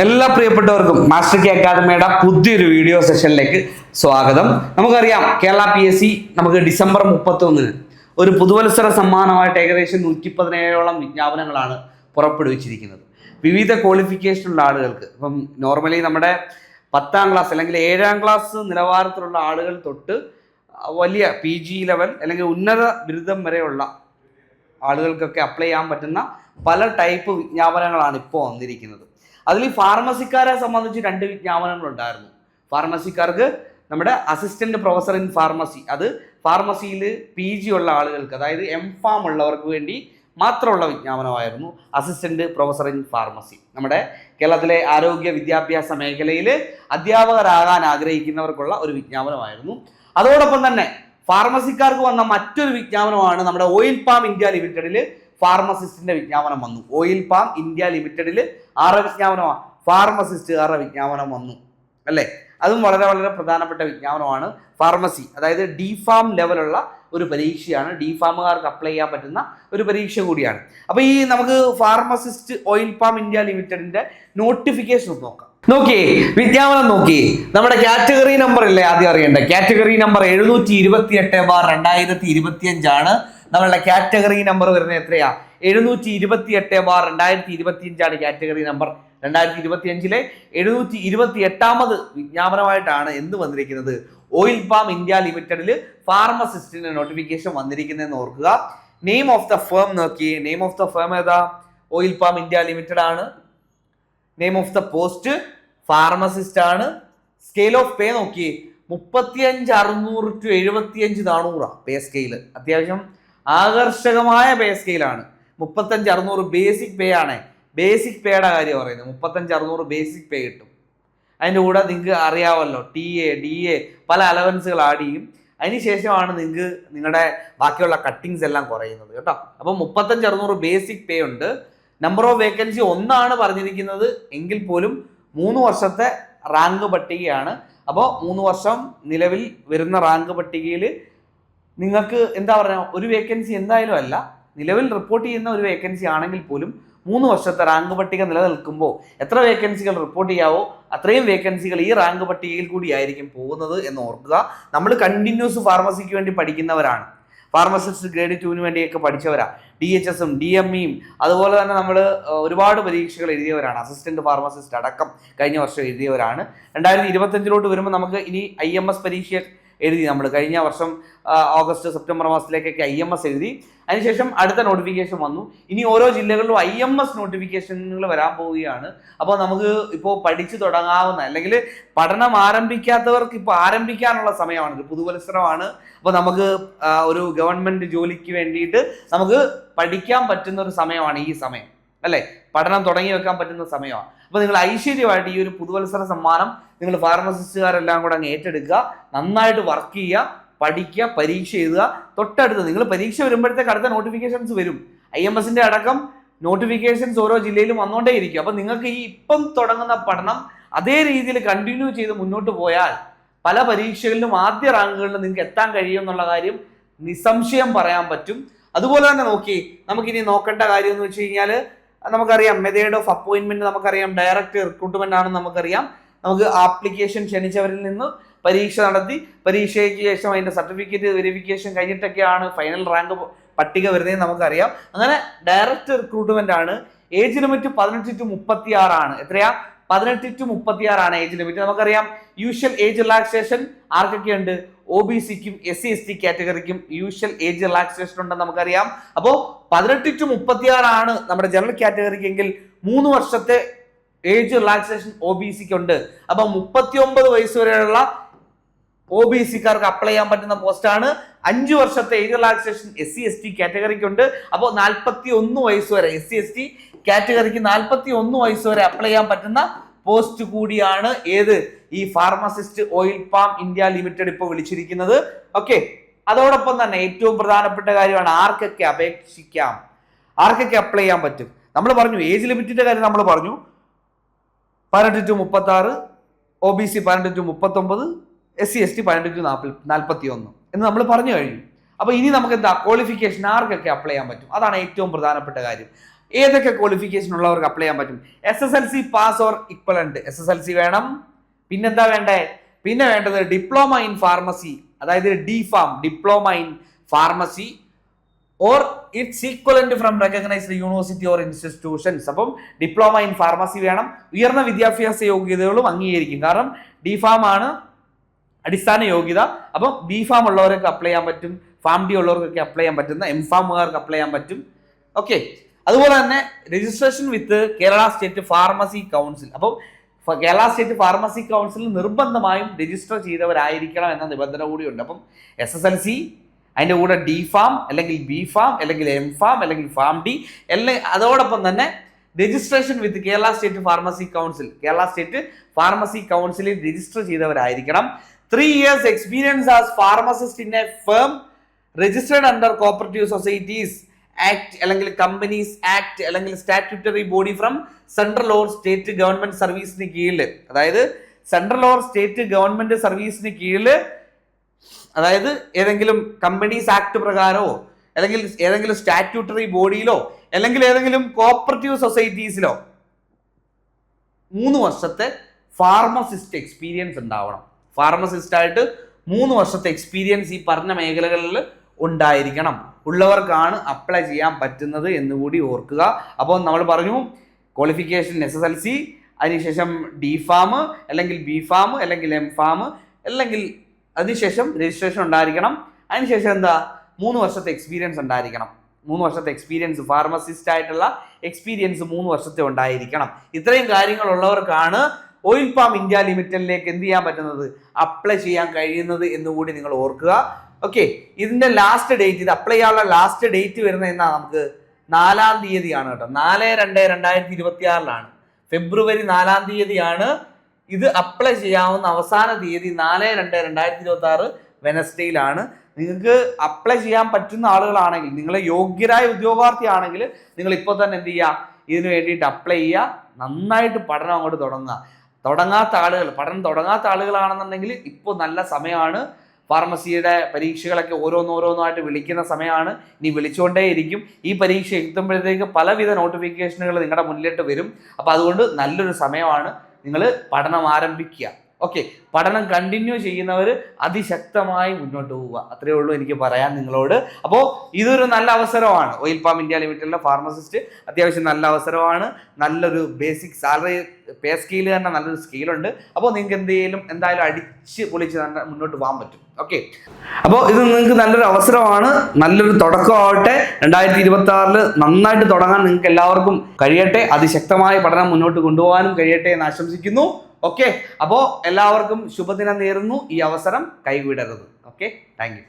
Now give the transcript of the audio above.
എല്ലാ പ്രിയപ്പെട്ടവർക്കും master K അക്കാദമിയുടെ പുതിയൊരു വീഡിയോ സെഷനിലേക്ക് സ്വാഗതം. നമുക്കറിയാം കേരള PSC നമുക്ക് ഡിസംബർ 31 ഒരു പുതുവത്സര സമ്മാനമായിട്ട് ഏകദേശം 117ഓളം വിജ്ഞാപനങ്ങളാണ് പുറപ്പെടുവിച്ചിരിക്കുന്നത്. വിവിധ ക്വാളിഫിക്കേഷനുള്ള ആളുകൾക്ക് ഇപ്പം നോർമലി നമ്മുടെ 10ാം ക്ലാസ് അല്ലെങ്കിൽ 7ാം ക്ലാസ് നിലവാരത്തിലുള്ള ആളുകൾ തൊട്ട് വലിയ PG ലെവൽ അല്ലെങ്കിൽ ഉന്നത ബിരുദം വരെയുള്ള ആളുകൾക്കൊക്കെ അപ്ലൈ ചെയ്യാൻ പറ്റുന്ന പല ടൈപ്പ് വിജ്ഞാപനങ്ങളാണ് ഇപ്പോൾ വന്നിരിക്കുന്നത്. അതിൽ ഫാർമസിക്കാരെ സംബന്ധിച്ച് 2 വിജ്ഞാപനങ്ങളുണ്ടായിരുന്നു. ഫാർമസിക്കാർക്ക് നമ്മുടെ അസിസ്റ്റന്റ് പ്രൊഫസർ ഇൻ ഫാർമസി, അത് ഫാർമസിയിൽ PG ഉള്ള ആളുകൾക്ക്, അതായത് MPharm ഉള്ളവർക്ക് വേണ്ടി മാത്രമുള്ള വിജ്ഞാപനമായിരുന്നു അസിസ്റ്റന്റ് പ്രൊഫസർ ഇൻ ഫാർമസി. നമ്മുടെ കേരളത്തിലെ ആരോഗ്യ വിദ്യാഭ്യാസ മേഖലയിൽ അധ്യാപകരാകാൻ ആഗ്രഹിക്കുന്നവർക്കുള്ള ഒരു വിജ്ഞാപനമായിരുന്നു. അതോടൊപ്പം തന്നെ ഫാർമസിക്കാർക്ക് വന്ന മറ്റൊരു വിജ്ഞാപനമാണ് നമ്മുടെ ഓയിൽ പാം ഇന്ത്യ ലിമിറ്റഡിൽ ഫാർമസിസ്റ്റിന്റെ വിജ്ഞാപനം വന്നു. ഓയിൽ പാം ഇന്ത്യ ലിമിറ്റഡിൽ ആറ് വിജ്ഞാപനമാണ്, ഫാർമസിസ്റ്റ് ആറ് വിജ്ഞാപനം വന്നു അല്ലേ. അതും വളരെ വളരെ പ്രധാനപ്പെട്ട വിജ്ഞാപനമാണ്. ഫാർമസി അതായത് DPharm ലെവലുള്ള ഒരു പരീക്ഷയാണ്, DPharmകാർക്ക് അപ്ലൈ ചെയ്യാൻ പറ്റുന്ന ഒരു പരീക്ഷ കൂടിയാണ്. അപ്പോൾ ഈ നമുക്ക് ഫാർമസിസ്റ്റ് ഓയിൽ പാം ഇന്ത്യ ലിമിറ്റഡിന്റെ നോട്ടിഫിക്കേഷൻ നോക്കാം. നോക്കിയേ, വിജ്ഞാപനം നോക്കിയേ. നമ്മുടെ കാറ്റഗറി നമ്പർ ഇല്ലേ ആദ്യം അറിയേണ്ടത്. കാറ്റഗറി നമ്പർ 728/2025 ആണ് നമ്മളുടെ കാറ്റഗറി നമ്പർ വരുന്നത്. എത്രയാ? 728/2025 ആണ് കാറ്റഗറി നമ്പർ. 2025 728ാമത് വിജ്ഞാപനമായിട്ടാണ് എന്ത് വന്നിരിക്കുന്നത്? ഓയിൽ പാം ഇന്ത്യ ലിമിറ്റഡിൽ ഫാർമസിസ്റ്റിന്റെ നോട്ടിഫിക്കേഷൻ വന്നിരിക്കുന്നതെന്ന് ഓർക്കുക. നെയിം ഓഫ് ദ ഫേം നോക്കിയേ. നെയിം ഓഫ് ദ ഫേം ഏതാ? ഓയിൽ പാം ഇന്ത്യ ലിമിറ്റഡ് ആണ്. Name of the post pharmacist ആണ്. സ്കെയിൽ ഓഫ് പേ നോക്കിയേ, 35,600 to 75,400 പേ സ്കെയിൽ. അത്യാവശ്യം ആകർഷകമായ പേ സ്കെയിലാണ്. 35,600 ബേസിക് പേ ആണ്. ബേസിക് പേയുടെ കാര്യം പറയുന്നത്. 35,600 ബേസിക് പേ കിട്ടും. അതിൻ്റെ കൂടെ നിങ്ങൾക്ക് അറിയാമല്ലോ TA DA പല അലവൻസുകൾ ആഡ് ചെയ്യും. അതിനുശേഷമാണ് നിങ്ങൾക്ക് നിങ്ങളുടെ ബാക്കിയുള്ള കട്ടിങ്സ് എല്ലാം കുറയുന്നത് കേട്ടോ. അപ്പം 35,600 ബേസിക് പേ ഉണ്ട്. നമ്പർ ഓഫ് വേക്കൻസി 1 പറഞ്ഞിരിക്കുന്നത് എങ്കിൽ പോലും 3 വർഷത്തെ റാങ്ക് പട്ടികയാണ്. അപ്പോൾ 3 വർഷം നിലവിൽ വരുന്ന റാങ്ക് പട്ടികയിൽ നിങ്ങൾക്ക് എന്താ പറയുക, ഒരു വേക്കൻസി എന്തായാലും അല്ല, നിലവിൽ റിപ്പോർട്ട് ചെയ്യുന്ന ഒരു വേക്കൻസി ആണെങ്കിൽ പോലും 3 വർഷത്തെ റാങ്ക് പട്ടിക നിലനിൽക്കുമ്പോൾ എത്ര വേക്കൻസികൾ റിപ്പോർട്ട് ചെയ്യാവോ അത്രയും വേക്കൻസികൾ ഈ റാങ്ക് പട്ടികയിൽ കൂടി ആയിരിക്കും പോകുന്നത് എന്ന് ഓർക്കുക. നമ്മൾ കണ്ടിന്യൂസ് ഫാർമസിക്ക് വേണ്ടി പഠിക്കുന്നവരാണ്. ഫാർമസിസ്റ്റ് ഗ്രേഡ് 2 വേണ്ടിയൊക്കെ പഠിച്ചവരാ. DHSും DMEയും അതുപോലെ തന്നെ നമ്മൾ ഒരുപാട് പരീക്ഷകൾ എഴുതിയവരാണ്. അസിസ്റ്റന്റ് ഫാർമസിസ്റ്റ് അടക്കം കഴിഞ്ഞ വർഷം എഴുതിയവരാണ്. 2025 വരുമ്പോൾ നമുക്ക് ഇനി IMS പരീക്ഷ എഴുതി. നമ്മൾ കഴിഞ്ഞ വർഷം ഓഗസ്റ്റ് സെപ്റ്റംബർ മാസത്തിലേക്കൊക്കെ IMS എഴുതി. അതിനുശേഷം അടുത്ത നോട്ടിഫിക്കേഷൻ വന്നു. ഇനി ഓരോ ജില്ലകളിലും IMS നോട്ടിഫിക്കേഷനുകൾ വരാൻ പോവുകയാണ്. അപ്പോൾ നമുക്ക് ഇപ്പോൾ പഠിച്ചു തുടങ്ങാവുന്ന അല്ലെങ്കിൽ പഠനം ആരംഭിക്കാത്തവർക്ക് ഇപ്പോൾ ആരംഭിക്കാനുള്ള സമയമാണ്. ഒരു പുതുവത്സരമാണ്. അപ്പോൾ നമുക്ക് ഒരു ഗവൺമെന്റ് ജോലിക്ക് വേണ്ടിയിട്ട് നമുക്ക് പഠിക്കാൻ പറ്റുന്ന ഒരു സമയമാണ് ഈ സമയം അല്ലേ. പഠനം തുടങ്ങി വെക്കാൻ പറ്റുന്ന സമയമാണ്. അപ്പോൾ നിങ്ങൾ ഐശ്വര്യമായിട്ട് ഈ ഒരു പുതുവത്സര സമ്മാനം നിങ്ങൾ ഫാർമസിസ്റ്റുകാരെല്ലാം കൂടെ അങ്ങ് ഏറ്റെടുക്കുക. നന്നായിട്ട് വർക്ക് ചെയ്യുക, പഠിക്കുക, പരീക്ഷ എഴുതുക. തൊട്ടടുത്ത് നിങ്ങൾ പരീക്ഷ വരുമ്പോഴത്തേക്ക് അടുത്ത നോട്ടിഫിക്കേഷൻസ് വരും. IMSന്റെ അടക്കം നോട്ടിഫിക്കേഷൻസ് ഓരോ ജില്ലയിലും വന്നുകൊണ്ടേയിരിക്കും. അപ്പം നിങ്ങൾക്ക് ഈ ഇപ്പം തുടങ്ങുന്ന പഠനം അതേ രീതിയിൽ കണ്ടിന്യൂ ചെയ്ത് മുന്നോട്ട് പോയാൽ പല പരീക്ഷകളിലും ആദ്യ റാങ്കുകളിലും നിങ്ങൾക്ക് എത്താൻ കഴിയും എന്നുള്ള കാര്യം നിസ്സംശയം പറയാൻ പറ്റും. അതുപോലെ തന്നെ നോക്കി നമുക്കിനി നോക്കേണ്ട കാര്യം എന്ന് വെച്ച് കഴിഞ്ഞാൽ നമുക്കറിയാം മെത്തേഡ് ഓഫ് അപ്പോയിന്റ്മെന്റ് നമുക്കറിയാം. ഡയറക്റ്റ് റിക്രൂട്ട്മെന്റ് ആണെന്ന് നമുക്കറിയാം. നമുക്ക് ആപ്ലിക്കേഷൻ ക്ഷണിച്ചവരിൽ നിന്ന് പരീക്ഷ നടത്തി പരീക്ഷയ്ക്ക് ശേഷം അതിൻ്റെ സർട്ടിഫിക്കറ്റ് വെരിഫിക്കേഷൻ കഴിഞ്ഞിട്ടൊക്കെയാണ് ഫൈനൽ റാങ്ക് പട്ടിക വരുന്നതെന്ന് നമുക്കറിയാം. അങ്ങനെ ഡയറക്റ്റ് റിക്രൂട്ട്മെന്റ് ആണ്. ഏജ് ലിമിറ്റ് 18 to 36 ആണ്. എത്രയാ? 18 to 36 ആണ് ഏജ് ലിമിറ്റ്. നമുക്കറിയാം യൂഷ്വൽ ഏജ് റിലാക്സേഷൻ ആർക്കൊക്കെ ഉണ്ട്? OBCക്കും SC/ST കാറ്റഗറിക്കും യൂഷ്വൽ ഏജ് റിലാക്സേഷൻ ഉണ്ടെന്ന് നമുക്കറിയാം. അപ്പോൾ 18 to 36 ആണ് നമ്മുടെ ജനറൽ കാറ്റഗറിക്ക് എങ്കിൽ 3 വർഷത്തെ ഏജ് റിലാക്സേഷൻ OBCക്ക് ഉണ്ട്. അപ്പൊ 39 വയസ്സ് വരെയുള്ള OBCക്കാർക്ക് അപ്ലൈ ചെയ്യാൻ പറ്റുന്ന പോസ്റ്റാണ്. 5 വർഷത്തെ ഏജ് റിലാക്സേഷൻ SC/ST കാറ്റഗറിക്ക് ഉണ്ട്. അപ്പോൾ 41 വയസ്സ് വരെ SC/ST കാറ്റഗറിക്ക് 41 വയസ്സ് വരെ അപ്ലൈ ചെയ്യാൻ പറ്റുന്ന പോസ്റ്റ് കൂടിയാണ് ഏത്? ഈ pharmacist oil palm India limited ഇപ്പോൾ വിളിച്ചിരിക്കുന്നത്. ഓക്കെ, അതോടൊപ്പം തന്നെ ഏറ്റവും പ്രധാനപ്പെട്ട കാര്യമാണ് ആർക്കൊക്കെ അപേക്ഷിക്കാം, ആർക്കൊക്കെ അപ്ലൈ ചെയ്യാൻ പറ്റും. നമ്മൾ പറഞ്ഞു ഏജ് ലിമിറ്റിന്റെ കാര്യം നമ്മൾ പറഞ്ഞു. 18 to 36, OBC 18 to 39, SC/ST 18 to 41 എന്ന് നമ്മൾ പറഞ്ഞു കഴിഞ്ഞു. അപ്പോൾ ഇനി നമുക്ക് എന്താ ക്വാളിഫിക്കേഷൻ ആർക്കൊക്കെ അപ്ലൈ ചെയ്യാൻ പറ്റും, അതാണ് ഏറ്റവും പ്രധാനപ്പെട്ട കാര്യം. ഏതൊക്കെ ക്വാളിഫിക്കേഷൻ ഉള്ളവർക്ക് അപ്ലൈ ചെയ്യാൻ പറ്റും? SSLC pass or equivalent. SSLC വേണം. പിന്നെന്താ വേണ്ടേ? പിന്നെ വേണ്ടത് ഡിപ്ലോമ ഇൻ ഫാർമസി, അതായത് DPharm, diploma in pharmacy or it's equivalent from recognised university or institutions. അപ്പം ഡിപ്ലോമ ഇൻ ഫാർമസി വേണം. ഉയർന്ന വിദ്യാഭ്യാസ യോഗ്യതകളും അംഗീകരിക്കും. കാരണം DPharm ആണ് അടിസ്ഥാന യോഗ്യത. അപ്പം BPharm ഉള്ളവർക്ക് അപ്ലൈ ചെയ്യാൻ പറ്റും, FarmD ഉള്ളവർക്കൊക്കെ അപ്ലൈ ചെയ്യാൻ പറ്റുന്ന MPharmകാർക്ക് അപ്ലൈ ചെയ്യാൻ പറ്റും. ഓക്കെ, അതുപോലെ തന്നെ രജിസ്ട്രേഷൻ വിത്ത് കേരള സ്റ്റേറ്റ് ഫാർമസി കൗൺസിൽ. അപ്പം കേരള സ്റ്റേറ്റ് ഫാർമസി കൗൺസിൽ നിർബന്ധമായും രജിസ്റ്റർ ചെയ്തവരായിരിക്കണം എന്ന നിബന്ധന കൂടിയുണ്ട്. അപ്പം SSLC, അതിൻ്റെ കൂടെ DPharm അല്ലെങ്കിൽ BPharm അല്ലെങ്കിൽ MPharm അല്ലെങ്കിൽ FarmD എല്ലാം, അതോടൊപ്പം തന്നെ രജിസ്ട്രേഷൻ വിത്ത് Kerala state pharmacy council, Kerala state pharmacy കൗൺസിലിൽ register ചെയ്തവരായിരിക്കണം. 3 years experience as pharmacist in a firm registered under cooperative societies act അല്ലെങ്കിൽ കമ്പനീസ് ആക്ട് അല്ലെങ്കിൽ statutory body from central or state government സർവീസിന് കീഴിൽ, അതായത് സെൻട്രൽ ഓർ സ്റ്റേറ്റ് ഗവൺമെന്റ് സർവീസിന് കീഴിൽ, അതായത് ഏതെങ്കിലും കമ്പനീസ് ആക്ട് പ്രകാരമോ അല്ലെങ്കിൽ ഏതെങ്കിലും സ്റ്റാറ്റ്യൂട്ടറി ബോഡിയിലോ അല്ലെങ്കിൽ ഏതെങ്കിലും കോപ്പറേറ്റീവ് സൊസൈറ്റീസിലോ 3 വർഷത്തെ ഫാർമസിസ്റ്റ് എക്സ്പീരിയൻസ് ഉണ്ടാവണം. ഫാർമസിസ്റ്റ് ആയിട്ട് 3 വർഷത്തെ എക്സ്പീരിയൻസ് ഈ പറഞ്ഞ മേഖലകളിൽ ഉണ്ടായിരിക്കണം. ഉള്ളവർക്കാണ് അപ്ലൈ ചെയ്യാൻ പറ്റുന്നത് എന്നുകൂടി ഓർക്കുക. അപ്പോൾ നമ്മൾ പറഞ്ഞു ക്വാളിഫിക്കേഷൻ SSLC, അതിനുശേഷം DPharm അല്ലെങ്കിൽ BPharm അല്ലെങ്കിൽ MPharm, അല്ലെങ്കിൽ അതിനുശേഷം രജിസ്ട്രേഷൻ ഉണ്ടായിരിക്കണം. അതിനുശേഷം എന്താ, 3 വർഷത്തെ എക്സ്പീരിയൻസ് ഉണ്ടായിരിക്കണം. 3 വർഷത്തെ എക്സ്പീരിയൻസ്, ഫാർമസിസ്റ്റ് ആയിട്ടുള്ള എക്സ്പീരിയൻസ് 3 വർഷത്തെ ഉണ്ടായിരിക്കണം. ഇത്രയും കാര്യങ്ങളുള്ളവർക്കാണ് ഓയിൽപാം ഇന്ത്യ ലിമിറ്റഡിലേക്ക് എന്ത് ചെയ്യാൻ പറ്റുന്നത്, അപ്ലൈ ചെയ്യാൻ കഴിയുന്നത് എന്നുകൂടി നിങ്ങൾ ഓർക്കുക. ഓക്കെ, ഇതിന്റെ ലാസ്റ്റ് ഡേറ്റ്, ഇത് അപ്ലൈ ചെയ്യാനുള്ള ലാസ്റ്റ് ഡേറ്റ് വരുന്നത് എന്നാ, നമുക്ക് 4-ാം തീയതിയാണ് കേട്ടോ. 4/2/2026 ഫെബ്രുവരി 4-ാം തീയതിയാണ് ഇത് അപ്ലൈ ചെയ്യാവുന്ന അവസാന തീയതി. 4/2/2026 വെനസ്ഡേയിലാണ്. നിങ്ങൾക്ക് അപ്ലൈ ചെയ്യാൻ പറ്റുന്ന ആളുകളാണെങ്കിൽ, നിങ്ങൾ യോഗ്യരായ ഉദ്യോഗാർത്ഥി ആണെങ്കിൽ നിങ്ങൾ ഇപ്പോൾ തന്നെ എന്ത് ചെയ്യുക, ഇതിന് വേണ്ടിയിട്ട് അപ്ലൈ ചെയ്യുക. നന്നായിട്ട് പഠനം അങ്ങോട്ട് തുടങ്ങുക. പഠനം തുടങ്ങാത്ത ആളുകളാണെന്നുണ്ടെങ്കിൽ ഇപ്പോൾ നല്ല സമയമാണ്. ഫാർമസിയുടെ പരീക്ഷകളൊക്കെ ഓരോന്നോരോന്നായിട്ട് വിളിക്കുന്ന സമയമാണ്. ഇനി വിളിച്ചുകൊണ്ടേയിരിക്കും. ഈ പരീക്ഷ എത്തുമ്പോഴത്തേക്ക് പലവിധ നോട്ടിഫിക്കേഷനുകൾ നിങ്ങളുടെ മുന്നിലോട്ട് വരും. അപ്പോൾ അതുകൊണ്ട് നല്ലൊരു സമയമാണ്. നിങ്ങൾ പഠനം ആരംഭിക്കുക. ഓക്കെ, പഠനം കണ്ടിന്യൂ ചെയ്യുന്നവർ അതിശക്തമായി മുന്നോട്ട് പോവുക. അത്രയേ ഉള്ളൂ എനിക്ക് പറയാൻ നിങ്ങളോട്. അപ്പോൾ ഇതൊരു നല്ല അവസരമാണ്. ഓയിൽപാം ഇന്ത്യ ലിമിറ്റഡിലെ ഫാർമസിസ്റ്റ് അത്യാവശ്യം നല്ല അവസരമാണ്. നല്ലൊരു ബേസിക് സാലറി, പേ സ്കെയിൽ തന്നെ നല്ലൊരു സ്കെയിലുണ്ട്. അപ്പോൾ നിങ്ങൾക്ക് എന്തായാലും അടിച്ച് പൊളിച്ച് തന്നെ മുന്നോട്ട് പോകാൻ പറ്റും. ഓക്കെ, അപ്പോൾ ഇത് നിങ്ങൾക്ക് നല്ലൊരു അവസരമാണ്. നല്ലൊരു തുടക്കമാവട്ടെ. 2026 നന്നായിട്ട് തുടങ്ങാൻ നിങ്ങൾക്ക് എല്ലാവർക്കും കഴിയട്ടെ. അതിശക്തമായ പഠനം മുന്നോട്ട് കൊണ്ടുപോകാനും കഴിയട്ടെ എന്ന് ആശംസിക്കുന്നു. ഓക്കെ, അപ്പോൾ എല്ലാവർക്കും ശുഭദിനം നേരുന്നു. ഈ അവസരം കൈവിടരുത്. Okay, thank you.